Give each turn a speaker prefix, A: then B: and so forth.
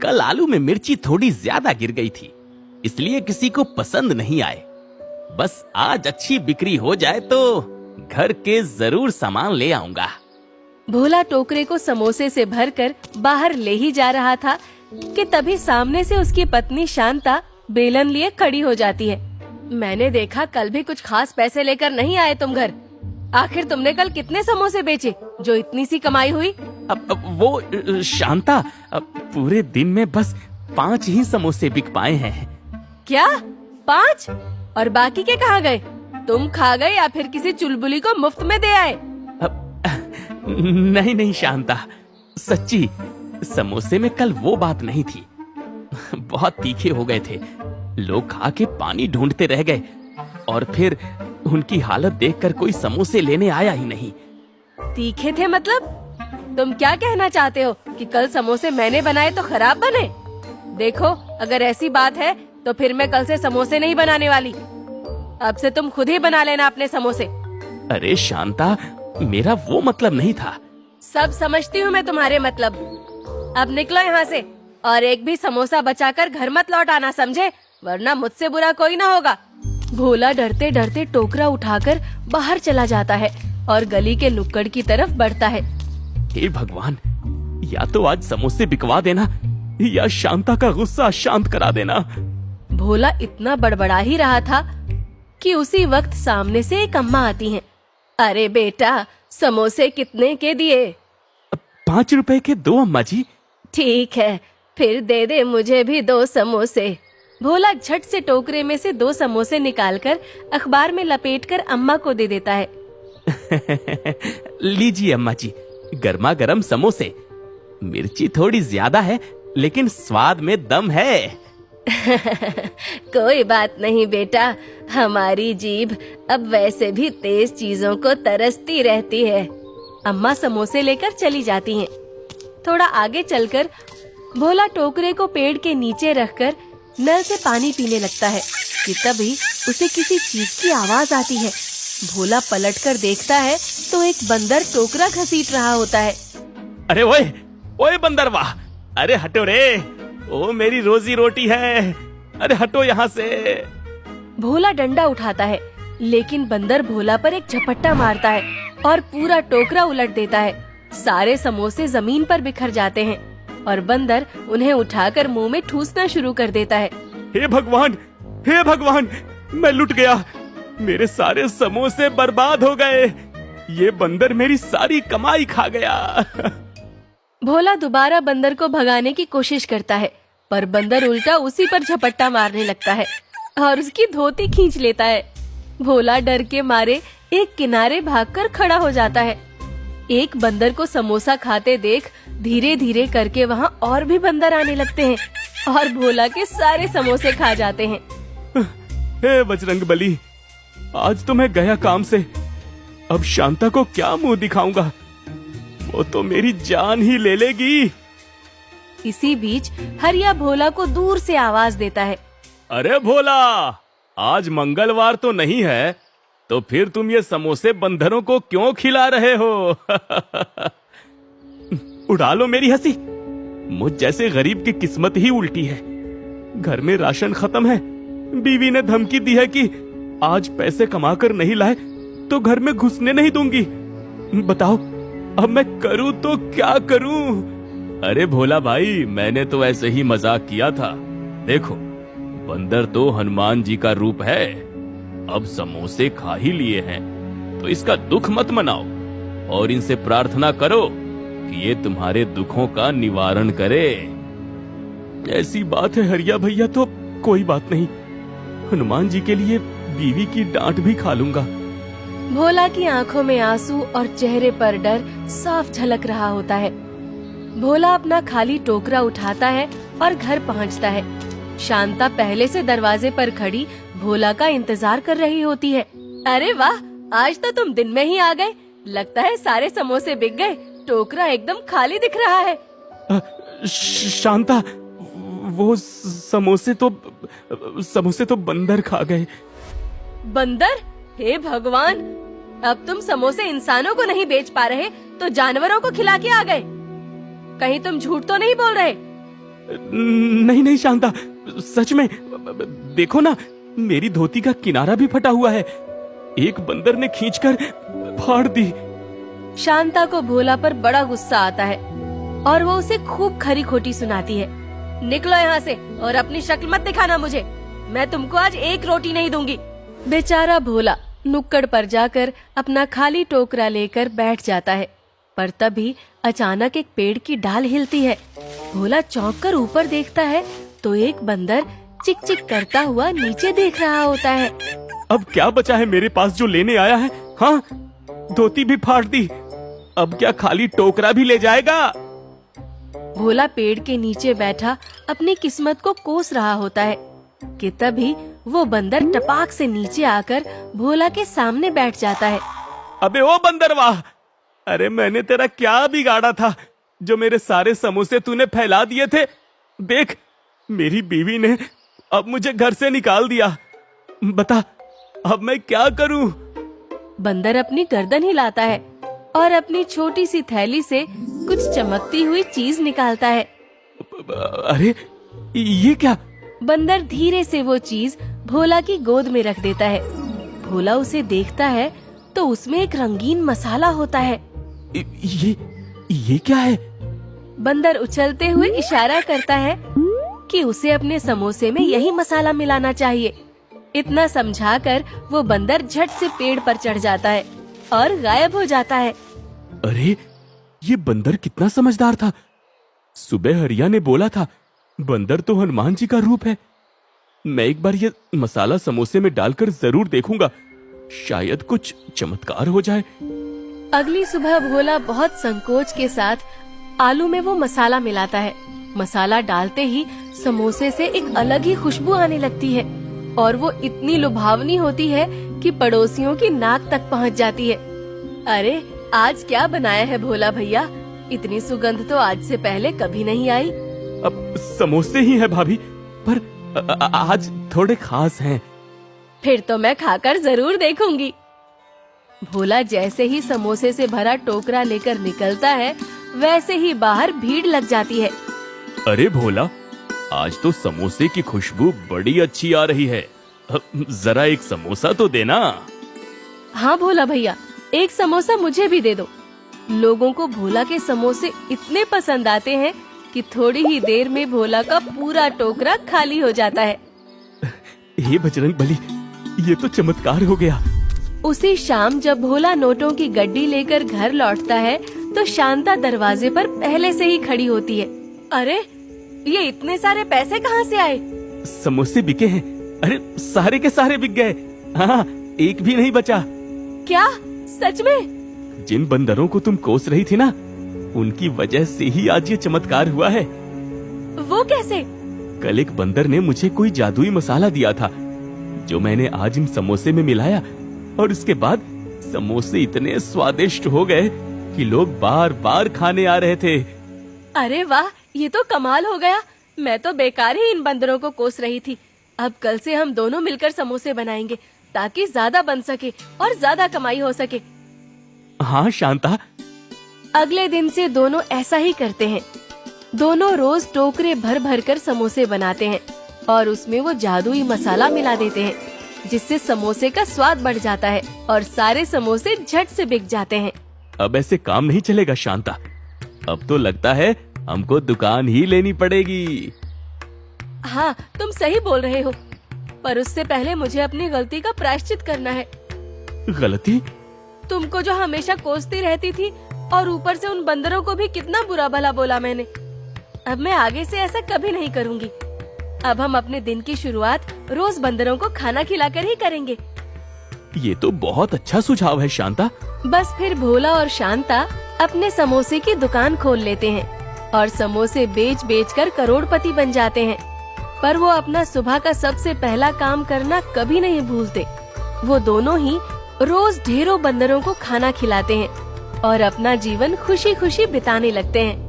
A: कल आलू में मिर्ची थोड़ी ज्यादा गिर गई थी, इसलिए किसी को पसंद नहीं आए। बस आज अच्छी बिक्री हो जाए तो घर के जरूर सामान ले आऊंगा।
B: भोला टोकरे को समोसे से भरकर बाहर ले ही जा रहा था कि तभी सामने से उसकी पत्नी शांता बेलन लिए खड़ी हो जाती है। मैंने देखा कल भी कुछ खास पैसे लेकर नहीं आए तुम घर। आखिर तुमने कल कितने समोसे बेचे जो इतनी सी कमाई हुई?
A: अब वो शांता, पूरे दिन में बस 5 ही समोसे बिक पाए हैं।
B: क्या 5? और बाकी के कहाँ गए? तुम खा गए या फिर किसी चुलबुली को मुफ्त में दे आए?
A: नहीं शांता, सच्ची समोसे में कल वो बात नहीं थी। बहुत तीखे हो गए थे, लोग खा के पानी ढूंढते रह गए और फिर उनकी हालत देखकर कोई समोसे लेने आया ही नहीं।
B: तीखे थे मतलब? तुम क्या कहना चाहते हो कि कल समोसे मैंने बनाए तो खराब बने? देखो, अगर ऐसी बात है तो फिर मैं कल से समोसे नहीं बनाने वाली। अब से तुम खुद ही बना लेना अपने समोसे।
A: अरे शांता, मेरा वो मतलब नहीं था।
B: सब समझती हूँ मैं तुम्हारे मतलब। अब निकलो यहाँ से और एक भी समोसा बचाकर घर मत लौट आना, समझे? वरना मुझसे बुरा कोई ना होगा। भोला डरते डरते टोकरा उठाकर बाहर चला जाता है और गली के नुक्कड़ की तरफ बढ़ता है।
A: हे भगवान, या तो आज समोसे बिकवा देना या शांता का गुस्सा शांत करा देना।
B: भोला इतना बड़बड़ा ही रहा था कि उसी वक्त सामने से एक अम्मा आती हैं। अरे बेटा, समोसे कितने के दिए?
A: 5 रुपए के 2 अम्मा जी।
B: ठीक है, फिर दे दे मुझे भी 2 समोसे। भोला झट से टोकरे में से 2 समोसे निकालकर अखबार में लपेटकर अम्मा को दे देता है।
A: लीजिए अम्मा जी, गर्मा गर्म समोसे। मिर्ची थोड़ी ज्यादा है लेकिन स्वाद में दम है।
B: कोई बात नहीं बेटा, हमारी जीभ अब वैसे भी तेज चीजों को तरसती रहती है। अम्मा समोसे लेकर चली जाती हैं। थोड़ा आगे चलकर भोला टोकरे को पेड़ के नीचे रखकर नल से पानी पीने लगता है कि तभी उसे किसी चीज की आवाज आती है। भोला पलटकर देखता है तो एक बंदर टोकरा घसीट रहा होता है।
A: अरे ओए ओए बंदरवा, अरे हटो रे, ओ मेरी रोजी रोटी है, अरे हटो यहाँ से।
B: भोला डंडा उठाता है लेकिन बंदर भोला पर एक झपट्टा मारता है और पूरा टोकरा उलट देता है। सारे समोसे जमीन पर बिखर जाते हैं और बंदर उन्हें उठाकर मुंह में ठूसना शुरू कर देता है।
A: हे भगवान, हे भगवान, मैं लुट गया, मेरे सारे समोसे बर्बाद हो गए, ये बंदर मेरी सारी कमाई खा गया।
B: भोला दोबारा बंदर को भगाने की कोशिश करता है पर बंदर उल्टा उसी पर झपट्टा मारने लगता है और उसकी धोती खींच लेता है। भोला डर के मारे एक किनारे भागकर खड़ा हो जाता है। एक बंदर को समोसा खाते देख धीरे धीरे करके वहाँ और भी बंदर आने लगते हैं और भोला के सारे समोसे खा जाते हैं।
A: हे बजरंगबली, आज तो मैं गया काम से, अब शांता को क्या मुंह दिखाऊंगा, वो तो मेरी जान ही ले लेगी।
B: इसी बीच हरिया भोला को दूर से आवाज देता है।
A: अरे भोला, आज मंगलवार तो नहीं है, तो फिर तुम ये समोसे बंदरों को क्यों खिला रहे हो? उड़ा लो मेरी हंसी, मुझ जैसे गरीब की किस्मत ही उल्टी है। घर में राशन खत्म है, बीवी ने धमकी दी है कि आज पैसे कमाकर नहीं लाए तो घर में घुसने नहीं दूंगी। बताओ अब मैं करूं तो क्या करूं? अरे भोला भाई, मैंने तो ऐसे ही मजाक किया था। देखो, बंदर तो हनुमान जी का रूप है, अब समोसे खा ही लिए हैं तो इसका दुख मत मनाओ और इनसे प्रार्थना करो कि ये तुम्हारे दुखों का निवारण करे। ऐसी बात है हरिया भैया, तो कोई बात नहीं, हनुमान जी के लिए बीवी की डांट भी खा लूंगा।
B: भोला की आंखों में आंसू और चेहरे पर डर साफ झलक रहा होता है। भोला अपना खाली टोकरा उठाता है और घर पहुंचता है। शांता पहले से दरवाजे पर खड़ी भोला का इंतजार कर रही होती है। अरे वाह, आज तो तुम दिन में ही आ गए, लगता है सारे समोसे बिक गए, टोकरा एकदम खाली दिख रहा है।
A: शांता, वो समोसे तो बंदर खा गए।
B: बंदर? हे भगवान, अब तुम समोसे इंसानों को नहीं बेच पा रहे तो जानवरों को खिला के आ गए। कहीं तुम झूठ तो नहीं बोल रहे?
A: नहीं नहीं शांता, सच में। देखो ना, मेरी धोती का किनारा भी फटा हुआ है। एक बंदर ने खींचकर फाड़ दी।
B: शांता को भोला पर बड़ा गुस्सा आता है और वो उसे खूब खरी खोटी सुनाती है। निकलो यहाँ से और अपनी शक्ल मत दिखाना मुझे। मैं तुमको आज एक रोटी नहीं दूंगी। बेचारा भोला नुक्कड़ पर जाकर अपना खाली टोकरा लेकर बैठ जाता है, पर तभी अचानक एक पेड़ की डाल हिलती है। भोला चौंक कर ऊपर देखता है तो एक बंदर चिक चिक करता हुआ नीचे देख रहा होता है।
A: अब क्या बचा है मेरे पास जो लेने आया है? हाँ, धोती भी फाड़ दी, अब क्या खाली टोकरा भी ले जाएगा?
B: भोला पेड़ के नीचे बैठा अपनी किस्मत को कोस रहा होता है कि तभी वो बंदर टपाक से नीचे आकर भोला के सामने बैठ जाता है।
A: अबे ओ बंदर वाह! अरे मैंने तेरा क्या बिगाड़ा था जो मेरे सारे समोसे तूने फैला दिए थे? देख, मेरी बीवी ने अब मुझे घर से निकाल दिया। बता, अब मैं क्या करूं?
B: बंदर अपनी गर्दन हिलाता है और अपनी छोटी सी थैली से कुछ चमकती हुई चीज निकालता है।
A: अरे ये क्या?
B: बंदर धीरे से वो चीज भोला की गोद में रख देता है। भोला उसे देखता है तो उसमें एक रंगीन मसाला होता है।
A: ये क्या है?
B: बंदर उछलते हुए इशारा करता है कि उसे अपने समोसे में यही मसाला मिलाना चाहिए। इतना समझाकर वो बंदर झट से पेड़ पर चढ़ जाता है और गायब हो जाता है।
A: अरे ये बंदर कितना समझदार था। सुबह हरिया ने बोला था बंदर तो हनुमान जी का रूप है। मैं एक बार ये मसाला समोसे में डालकर जरूर देखूंगा, शायद कुछ चमत्कार हो जाए।
B: अगली सुबह भोला बहुत संकोच के साथ आलू में वो मसाला मिलाता है। मसाला डालते ही समोसे से एक अलग ही खुशबू आने लगती है और वो इतनी लुभावनी होती है कि पड़ोसियों की नाक तक पहुंच जाती है। अरे आज क्या बनाया है भोला भैया? इतनी सुगंध तो आज से पहले कभी नहीं आई।
A: अब समोसे ही है भाभी, पर आज थोड़े खास हैं।
B: फिर तो मैं खाकर जरूर देखूंगी। भोला जैसे ही समोसे से भरा टोकरा लेकर निकलता है, वैसे ही बाहर भीड़ लग जाती है।
A: अरे भोला, आज तो समोसे की खुशबू बड़ी अच्छी आ रही है। जरा एक समोसा तो देना।
B: हाँ भोला भैया, एक समोसा मुझे भी दे दो। लोगों को भोला के समोसे इतने पसंद आते हैं कि थोड़ी ही देर में भोला का पूरा टोकरा खाली हो जाता है।
A: हे बजरंग बली, ये तो चमत्कार हो गया।
B: उसी शाम जब भोला नोटों की गड्डी लेकर घर लौटता है तो शांता दरवाजे पर पहले से ही खड़ी होती है। अरे ये इतने सारे पैसे कहाँ से आए?
A: समोसे बिके हैं। अरे सारे के सारे बिक गए। हाँ, एक भी नहीं बचा।
B: क्या सच में?
A: जिन बंदरों को तुम कोस रही थी ना, उनकी वजह से ही आज ये चमत्कार हुआ है।
B: वो कैसे?
A: कल एक बंदर ने मुझे कोई जादुई मसाला दिया था जो मैंने आज इन समोसे में मिलाया, और उसके बाद समोसे इतने स्वादिष्ट हो गए कि लोग बार बार खाने आ रहे थे।
B: अरे वाह, ये तो कमाल हो गया। मैं तो बेकार ही इन बंदरों को कोस रही थी। अब कल से हम दोनों मिलकर समोसे बनाएंगे ताकि ज्यादा बन सके और ज्यादा कमाई हो सके।
A: हाँ शांता।
B: अगले दिन से दोनों ऐसा ही करते हैं। दोनों रोज टोकरे भर भर कर समोसे बनाते हैं और उसमें वो जादुई मसाला मिला देते हैं, जिससे समोसे का स्वाद बढ़ जाता है और सारे समोसे झट से बिक जाते हैं।
A: अब ऐसे काम नहीं चलेगा शांता। अब तो लगता है हमको दुकान ही लेनी पड़ेगी।
B: हाँ, तुम सही बोल रहे हो, पर उससे पहले मुझे अपनी गलती का प्रायश्चित करना है।
A: गलती?
B: तुमको जो हमेशा कोसती रहती थी और ऊपर से उन बंदरों को भी कितना बुरा भला बोला मैंने। अब मैं आगे से ऐसा कभी नहीं करूँगी। अब हम अपने दिन की शुरुआत रोज बंदरों को खाना खिलाकर ही करेंगे।
A: ये तो बहुत अच्छा सुझाव है शांता।
B: बस फिर भोला और शांता अपने समोसे की दुकान खोल लेते हैं और समोसे बेच बेच कर करोड़पति बन जाते हैं। पर वो अपना सुबह का सबसे पहला काम करना कभी नहीं भूलते। वो दोनों ही रोज ढेरों बंदरों को खाना खिलाते हैं और अपना जीवन खुशी खुशी बिताने लगते हैं।